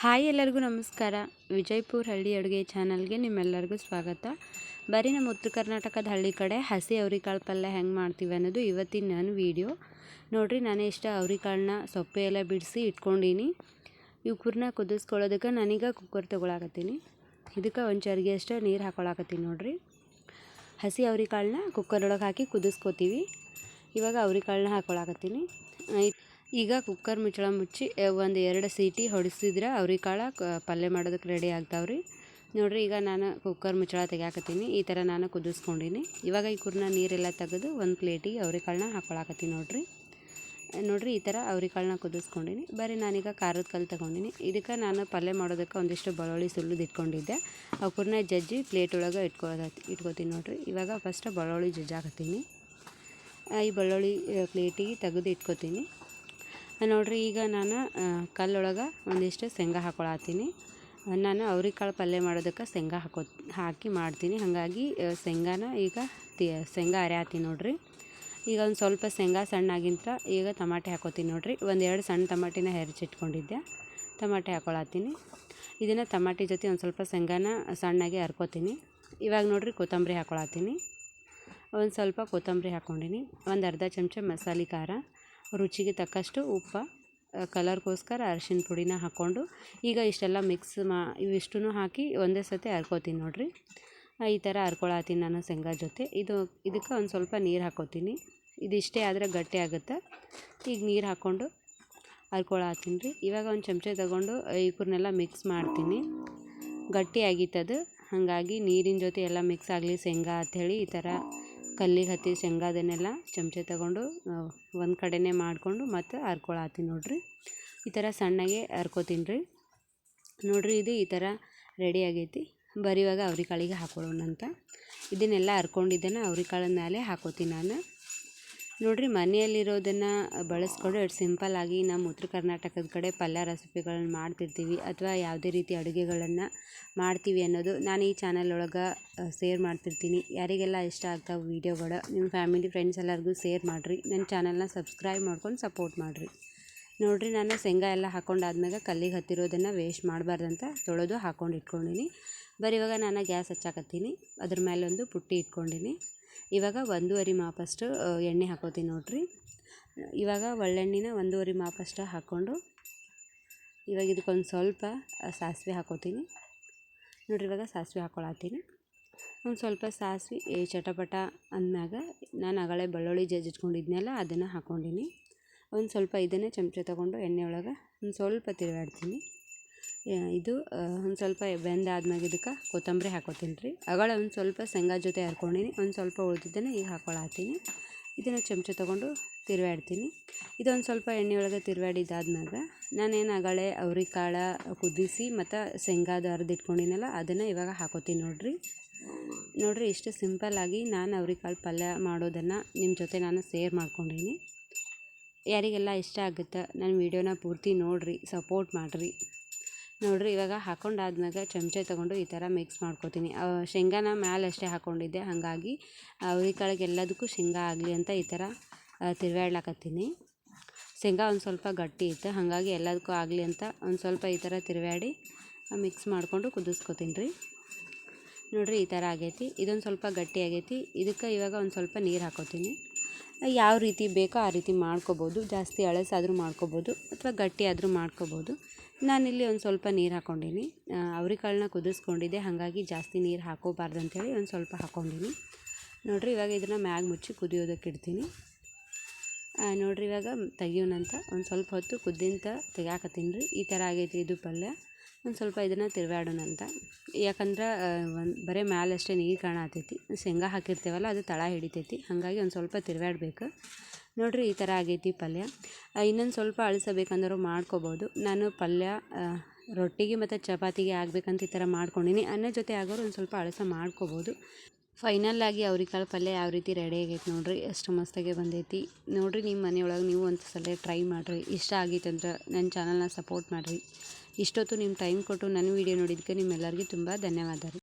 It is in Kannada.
ಹಾಯ್ ಎಲ್ಲರಿಗೂ ನಮಸ್ಕಾರ. ವಿಜಯಪುರ ಹಳ್ಳಿ ಅಡುಗೆ ಚಾನಲ್ಗೆ ನಿಮ್ಮೆಲ್ಲರಿಗೂ ಸ್ವಾಗತ. ಬರೀ ನಮ್ಮ ಉತ್ತರ ಕರ್ನಾಟಕದ ಹಳ್ಳಿ ಕಡೆ ಹಸಿ ಅವ್ರಿಕಾಳು ಪಲ್ಯ ಹೆಂಗೆ ಮಾಡ್ತೀವಿ ಅನ್ನೋದು ಇವತ್ತಿನ ನನ್ನ ವೀಡಿಯೋ ನೋಡಿರಿ. ನಾನು ಇಷ್ಟ ಅವ್ರಿಕಾಳನ್ನ ಸೊಪ್ಪೆ ಎಲ್ಲ ಬಿಡಿಸಿ ಇಟ್ಕೊಂಡೀನಿ. ಇವ್ಕೂರನ್ನ ಕುದಿಸ್ಕೊಳ್ಳೋದಕ್ಕೆ ನಾನೀಗ ಕುಕ್ಕರ್ ತೊಗೊಳಕತ್ತೀನಿ. ಇದಕ್ಕೆ ಒಂದು ಚರಿಗೆ ಅಷ್ಟು ನೀರು ಹಾಕೊಳಕತ್ತೀನಿ ನೋಡಿರಿ. ಹಸಿ ಅವ್ರಿಕಾಳನ್ನ ಕುಕ್ಕರ್ ಒಳಗೆ ಹಾಕಿ ಕುದಿಸ್ಕೋತೀವಿ. ಇವಾಗ ಅವ್ರಿಕಾಳನ್ನ ಹಾಕೊಳಕತ್ತೀನಿ. ಈಗ ಕುಕ್ಕರ್ ಮುಚ್ಚಳ ಮುಚ್ಚಿ ಒಂದು 2 ಸೀಟಿ ಹೊಡಿಸಿದ್ರೆ ಅವ್ರಿಕಾಳು ಪಲ್ಯ ಮಾಡೋದಕ್ಕೆ ರೆಡಿ ಆಗ್ತಾವ್ರಿ ನೋಡಿರಿ. ಈಗ ನಾನು ಕುಕ್ಕರ್ ಮುಚ್ಚಳ ತೆಗಿಯಾಕತ್ತೀನಿ. ಈ ಥರ ನಾನು ಕುದಿಸ್ಕೊಂಡೀನಿ. ಇವಾಗ ಈ ಕುರ್ನ ನೀರೆಲ್ಲ ತೆಗೆದು ಒಂದು ಪ್ಲೇಟಿಗೆ ಅವ್ರಿಕಾಳನ್ನ ಹಾಕೊಳಕತ್ತೀನಿ ನೋಡಿರಿ. ಈ ಥರ ಅವ್ರಿಕಾಳನ್ನ ಕುದಿಸ್ಕೊಂಡೀನಿ. ಬರೀ ನಾನೀಗ ಖಾರದ ಕಲ್ಲು ತೊಗೊಂಡಿನಿ. ಇದಕ್ಕೆ ನಾನು ಪಲ್ಯ ಮಾಡೋದಕ್ಕೆ ಒಂದಿಷ್ಟು ಬೆಳ್ಳುಳ್ಳಿ ಸುಲಿದು ಇಟ್ಕೊಂಡಿದ್ದೆ. ಅವನ್ನ ಜಜ್ಜಿ ಪ್ಲೇಟ್ ಒಳಗೆ ಇಟ್ಕೋತೀನಿ ನೋಡಿರಿ. ಇವಾಗ ಫಸ್ಟ್ ಬೆಳ್ಳುಳ್ಳಿ ಜಜ್ಜಾಕತ್ತೀನಿ. ಈ ಬೆಳ್ಳುಳ್ಳಿ ಪ್ಲೇಟಿಗೆ ತೆಗೆದು ಇಟ್ಕೋತೀನಿ ನೋಡಿರಿ. ಈಗ ನಾನು ಕಲ್ಲೊಳಗೆ ಒಂದಿಷ್ಟು ಶೇಂಗಾ ಹಾಕೊಳತ್ತೀನಿ. ನಾನು ಅವ್ರಿಕಾಳು ಪಲ್ಯ ಮಾಡೋದಕ್ಕೆ ಶೇಂಗಾ ಹಾಕಿ ಮಾಡ್ತೀನಿ. ಹಾಗಾಗಿ ಶೇಂಗಾನ ಈಗ ಶೇಂಗಾ ಅರ್ಯಾತೀನಿ ನೋಡಿರಿ. ಈಗ ಒಂದು ಸ್ವಲ್ಪ ಶೇಂಗಾ ಸಣ್ಣಾಗಿಂತ ಈಗ ಟಮಾಟೆ ಹಾಕೋತೀನಿ ನೋಡಿರಿ. 1-2 ಸಣ್ಣ ಟಮಾಟಿನ ಹೆಚ್ಚಿಟ್ಕೊಂಡಿದ್ದೆ. ಟಮಾಟೆ ಹಾಕೊಳತ್ತೀನಿ. ಇದನ್ನು ಟಮಾಟಿ ಜೊತೆ ಒಂದು ಸ್ವಲ್ಪ ಶೇಂಗಾನ ಸಣ್ಣಾಗಿ ಹರ್ಕೋತೀನಿ. ಇವಾಗ ನೋಡಿರಿ ಕೊತ್ತಂಬರಿ ಹಾಕೊಳತ್ತೀನಿ. ಒಂದು ಸ್ವಲ್ಪ ಕೊತ್ತಂಬರಿ ಹಾಕ್ಕೊಂಡಿನಿ. ಒಂದು ಅರ್ಧ ಚಮಚ ಮಸಾಲೆ ಖಾರ, ರುಚಿಗೆ ತಕ್ಕಷ್ಟು ಉಪ್ಪು, ಕಲರ್ಗೋಸ್ಕರ ಅರಿಶಿನ ಪುಡಿನ ಹಾಕ್ಕೊಂಡು ಈಗ ಇಷ್ಟೆಲ್ಲ ಮಿಕ್ಸ್ ಇವಿಷ್ಟೂ ಹಾಕಿ ಒಂದೇ ಸತಿ ಹರ್ಕೋತೀನಿ ನೋಡಿರಿ. ಈ ಥರ ಹರ್ಕೊಳತ್ತೀನಿ ನಾನು ಶೇಂಗಾ ಜೊತೆ. ಇದಕ್ಕೆ ಒಂದು ಸ್ವಲ್ಪ ನೀರು ಹಾಕ್ಕೋತೀನಿ. ಇದಿಷ್ಟೇ ಆದರೆ ಗಟ್ಟಿ ಆಗುತ್ತೆ. ಈಗ ನೀರು ಹಾಕ್ಕೊಂಡು ಹರ್ಕೊಳತ್ತೀನಿ ರೀ. ಇವಾಗ ಒಂದು ಚಮಚ ತಗೊಂಡು ಇವ್ರನ್ನೆಲ್ಲ ಮಿಕ್ಸ್ ಮಾಡ್ತೀನಿ. ಗಟ್ಟಿ ಆಗಿತ್ತದು, ಹಾಗಾಗಿ ನೀರಿನ ಜೊತೆ ಎಲ್ಲ ಮಿಕ್ಸ್ ಆಗಲಿ ಶೇಂಗಾ ಅಂಥೇಳಿ ಈ ಥರ ಕಲ್ಲಿಗೆ ಹತ್ತಿ ಶೇಂಗಾದನ್ನೆಲ್ಲ ಚಮಚ ತಗೊಂಡು ಒಂದು ಕಡೆನೇ ಮಾಡಿಕೊಂಡು ಮತ್ತು ಹರ್ಕೊಳತ್ತೀನಿ ನೋಡಿರಿ. ಈ ಥರ ಸಣ್ಣಗೆ ಹರ್ಕೋತೀನಿ ರೀ ನೋಡಿರಿ. ಇದು ಈ ಥರ ರೆಡಿ ಆಗೈತಿ. ಬರೀ ಇವಾಗ ಅವ್ರಿಕಾಳಿಗೆ ಹಾಕೊಳ್ಳೋಣಂತ ಇದನ್ನೆಲ್ಲ ಹರ್ಕೊಂಡಿದ್ದನ್ನು ಅವ್ರಿಕಾಳ ಮೇಲೆ ಹಾಕೋತೀನಿ ನಾನು ನೋಡಿರಿ. ಮನೆಯಲ್ಲಿರೋದನ್ನು ಬಳಸ್ಕೊಂಡು ಸಿಂಪಲ್ಲಾಗಿ ನಮ್ಮ ಉತ್ತರ ಕರ್ನಾಟಕದ ಕಡೆ ಪಲ್ಯ ರೆಸಿಪಿಗಳನ್ನ ಮಾಡ್ತಿರ್ತೀವಿ ಅಥವಾ ಯಾವುದೇ ರೀತಿ ಅಡುಗೆಗಳನ್ನು ಮಾಡ್ತೀವಿ ಅನ್ನೋದು ನಾನು ಈ ಚಾನಲ್ ಒಳಗೆ ಶೇರ್ ಮಾಡ್ತಿರ್ತೀನಿ. ಯಾರಿಗೆಲ್ಲ ಇಷ್ಟ ಆಗ್ತಾವೆ ವೀಡಿಯೋಗಳು ನಿಮ್ಮ ಫ್ಯಾಮಿಲಿ ಫ್ರೆಂಡ್ಸ್ ಎಲ್ಲರಿಗೂ ಶೇರ್ ಮಾಡಿರಿ. ನನ್ನ ಚಾನಲ್ನ ಸಬ್ಸ್ಕ್ರೈಬ್ ಮಾಡ್ಕೊಂಡು ಸಪೋರ್ಟ್ ಮಾಡಿರಿ ನೋಡಿರಿ. ನಾನು ಶೇಂಗಾ ಎಲ್ಲ ಹಾಕೊಂಡಾದ್ಮೇಲೆ ಕಲ್ಲಿಗೆ ಹತ್ತಿರೋದನ್ನು ವೇಸ್ಟ್ ಮಾಡಬಾರ್ದಂತ ತೊಳೆದು ಹಾಕ್ಕೊಂಡು ಇಟ್ಕೊಂಡಿನಿ. ಬರೀ ಇವಾಗ ನಾನು ಗ್ಯಾಸ್ ಹಚ್ಚಾಕತ್ತೀನಿ. ಅದ್ರ ಮೇಲೆ ಒಂದು ಪುಟ್ಟಿ ಇಟ್ಕೊಂಡಿನಿ. ಇವಾಗ 1.5 ಮಾಪಷ್ಟು ಎಣ್ಣೆ ಹಾಕೋತೀನಿ ನೋಡಿರಿ. ಇವಾಗ ಒಳ್ಳೆಣ್ಣೆನ 1.5 ಮಾಪಷ್ಟು ಹಾಕ್ಕೊಂಡು ಇವಾಗ ಇದಕ್ಕೊಂದು ಸ್ವಲ್ಪ ಸಾಸಿವೆ ಹಾಕೋತೀನಿ ನೋಡಿರಿ. ಇವಾಗ ಸಾಸಿವೆ ಹಾಕೊಳತ್ತೀನಿ. ಒಂದು ಸ್ವಲ್ಪ ಸಾಸಿವೆ ಚಟಪಟ ಅಂದಾಗ ನಾನು ಆಗಲೇ ಬೆಳ್ಳುಳ್ಳಿ ಜಜ್ಜಿಟ್ಕೊಂಡಿದ್ನೆಲ್ಲ ಅದನ್ನು ಹಾಕ್ಕೊಂಡಿನಿ. ಒಂದು ಸ್ವಲ್ಪ ಇದನ್ನೇ ಚಮಚ ತೊಗೊಂಡು ಎಣ್ಣೆ ಒಳಗೆ ಒಂದು ಸ್ವಲ್ಪ ತಿರುಗಾಡ್ತೀನಿ. ಇದು ಒಂದು ಸ್ವಲ್ಪ ಬೆಂದಾದ್ಮೇಲೆ ಇದಕ್ಕೆ ಕೊತ್ತಂಬರಿ ಹಾಕೋತೀನಿ ರೀ. ಅಗಳ ಒಂದು ಸ್ವಲ್ಪ ಶೇಂಗಾ ಜೊತೆ ಹರ್ಕೊಂಡಿನಿ. ಒಂದು ಸ್ವಲ್ಪ ಉಳಿದಿದ್ದನ್ನು ಈಗ ಹಾಕೊಳತ್ತೀನಿ. ಇದನ್ನು ಚಮಚ ತೊಗೊಂಡು ತಿರುವಾಡ್ತೀನಿ. ಇದೊಂದು ಸ್ವಲ್ಪ ಎಣ್ಣೆ ಒಳಗೆ ತಿರುವಾಡಿದ್ದಾದ್ಮೇಲೆ ನಾನೇನು ಅಗಳೇ ಅವ್ರಿಕಾಳು ಕುದಿಸಿ ಮತ್ತು ಶೇಂಗಾದ ಹರಿದಿಟ್ಕೊಂಡಿನಲ್ಲ ಅದನ್ನು ಇವಾಗ ಹಾಕೋತೀನಿ ನೋಡಿರಿ. ಇಷ್ಟು ಸಿಂಪಲ್ಲಾಗಿ ನಾನು ಅವ್ರಿಕಾಳು ಪಲ್ಯ ಮಾಡೋದನ್ನು ನಿಮ್ಮ ಜೊತೆ ನಾನು ಶೇರ್ ಮಾಡ್ಕೊಂಡೀನಿ. ಯಾರಿಗೆಲ್ಲ ಇಷ್ಟ ಆಗುತ್ತೆ ನನ್ನ ವೀಡಿಯೋನ ಪೂರ್ತಿ ನೋಡಿರಿ, ಸಪೋರ್ಟ್ ಮಾಡಿರಿ ನೋಡಿರಿ. ಇವಾಗ ಹಾಕೊಂಡಾದ್ಮೇಲೆ ಚಮಚ ತೊಗೊಂಡು ಈ ಥರ ಮಿಕ್ಸ್ ಮಾಡ್ಕೋತೀನಿ. ಶೇಂಗಾನ ಮ್ಯಾಲೆ ಅಷ್ಟೇ ಹಾಕ್ಕೊಂಡಿದ್ದೆ, ಹಾಗಾಗಿ ಅವ್ರಿಕಾಳಿಗೆ ಎಲ್ಲದಕ್ಕೂ ಶೇಂಗಾ ಆಗಲಿ ಅಂತ ಈ ಥರ ತಿರುವಾಡ್ಲಾಕತ್ತೀನಿ. ಶೇಂಗಾ ಒಂದು ಸ್ವಲ್ಪ ಗಟ್ಟಿ ಇತ್ತು, ಹಾಗಾಗಿ ಎಲ್ಲದಕ್ಕೂ ಆಗಲಿ ಅಂತ ಒಂದು ಸ್ವಲ್ಪ ಈ ಥರ ತಿರುವಾಡಿ ಮಿಕ್ಸ್ ಮಾಡಿಕೊಂಡು ಕುದಿಸ್ಕೋತೀನಿ ರೀ ನೋಡಿರಿ. ಈ ಥರ ಆಗೈತಿ. ಇದೊಂದು ಸ್ವಲ್ಪ ಗಟ್ಟಿ ಆಗೈತಿ. ಇದಕ್ಕೆ ಇವಾಗ ಒಂದು ಸ್ವಲ್ಪ ನೀರು ಹಾಕೋತೀನಿ. ಯಾವ ರೀತಿ ಬೇಕೋ ಆ ರೀತಿ ಮಾಡ್ಕೋಬೋದು. ಜಾಸ್ತಿ ಅಳಸಾದರೂ ಮಾಡ್ಕೋಬೋದು ಅಥವಾ ಗಟ್ಟಿ ಆದರೂ ಮಾಡ್ಕೋಬೋದು. ನಾನಿಲ್ಲಿ ಒಂದು ಸ್ವಲ್ಪ ನೀರು ಹಾಕ್ಕೊಂಡಿನಿ. ಅವ್ರಿಕಾಳನ್ನ ಕುದಿಸ್ಕೊಂಡಿದ್ದೆ, ಹಾಗಾಗಿ ಜಾಸ್ತಿ ನೀರು ಹಾಕೋಬಾರ್ದು ಅಂಥೇಳಿ ಒಂದು ಸ್ವಲ್ಪ ಹಾಕ್ಕೊಂಡಿನಿ ನೋಡಿರಿ. ಇವಾಗ ಇದನ್ನು ಮ್ಯಾಗ ಮುಚ್ಚಿ ಕುದಿಯೋದಕ್ಕೆ ಇಡ್ತೀನಿ ನೋಡಿರಿ. ಇವಾಗ ತೆಗಿಯೋಣಂತ ಒಂದು ಸ್ವಲ್ಪ ಹೊತ್ತು ಕುದ್ದಿಂತ ತೆಗಿಯಾಕತ್ತೀನಿ ರೀ. ಈ ಥರ ಆಗೈತಿ ಇದು ಪಲ್ಯ. ಒಂದು ಸ್ವಲ್ಪ ಇದನ್ನು ತಿರುವಾಡೋಣಂತ, ಯಾಕಂದ್ರೆ ಬರೀ ಮ್ಯಾಲಷ್ಟೇ ನೀರು ಕಾಣತೈತಿ. ಶೇಂಗಾ ಹಾಕಿರ್ತೇವಲ್ಲ ಅದು ತಳ ಹಿಡಿತೈತಿ, ಹಾಗಾಗಿ ಒಂದು ಸ್ವಲ್ಪ ತಿರುವಾಡ್ಬೇಕು ನೋಡಿರಿ. ಈ ಥರ ಆಗೈತಿ ಪಲ್ಯ. ಇನ್ನೊಂದು ಸ್ವಲ್ಪ ಅಳಿಸಬೇಕಂದ್ರೂ ಮಾಡ್ಕೋಬೋದು. ನಾನು ಪಲ್ಯ ರೊಟ್ಟಿಗೆ ಮತ್ತು ಚಪಾತಿಗೆ ಆಗ್ಬೇಕಂತ ಈ ಥರ ಮಾಡ್ಕೊಂಡಿನಿ. ಅನ್ನ ಜೊತೆ ಆಗೋರು ಒಂದು ಸ್ವಲ್ಪ ಅಳಸ ಮಾಡ್ಕೋಬೋದು. ಫೈನಲ್ಲಾಗಿ ಅವ್ರಿಕಾಳು ಪಲ್ಯ ಯಾವ ರೀತಿ ರೆಡಿ ಆಗೈತೆ ನೋಡಿರಿ. ಎಷ್ಟು ಮಸ್ತಾಗೆ ಬಂದೈತಿ ನೋಡಿರಿ. ನಿಮ್ಮ ಮನೆಯೊಳಗೆ ನೀವು ಒಂದು ಸಲ ಟ್ರೈ ಮಾಡಿರಿ. ಇಷ್ಟ ಆಗೈತಂದ್ರೆ ನನ್ನ ಚಾನಲ್ನ ಸಪೋರ್ಟ್ ಮಾಡಿರಿ. ಇಷ್ಟೊತ್ತು ನಿಮ್ಮ ಟೈಮ್ ಕೊಟ್ಟು ನನ್ನ ವೀಡಿಯೋ ನೋಡಿದ್ದಕ್ಕೆ ನಿಮ್ಮೆಲ್ಲರಿಗೂ ತುಂಬ ಧನ್ಯವಾದ ರೀ.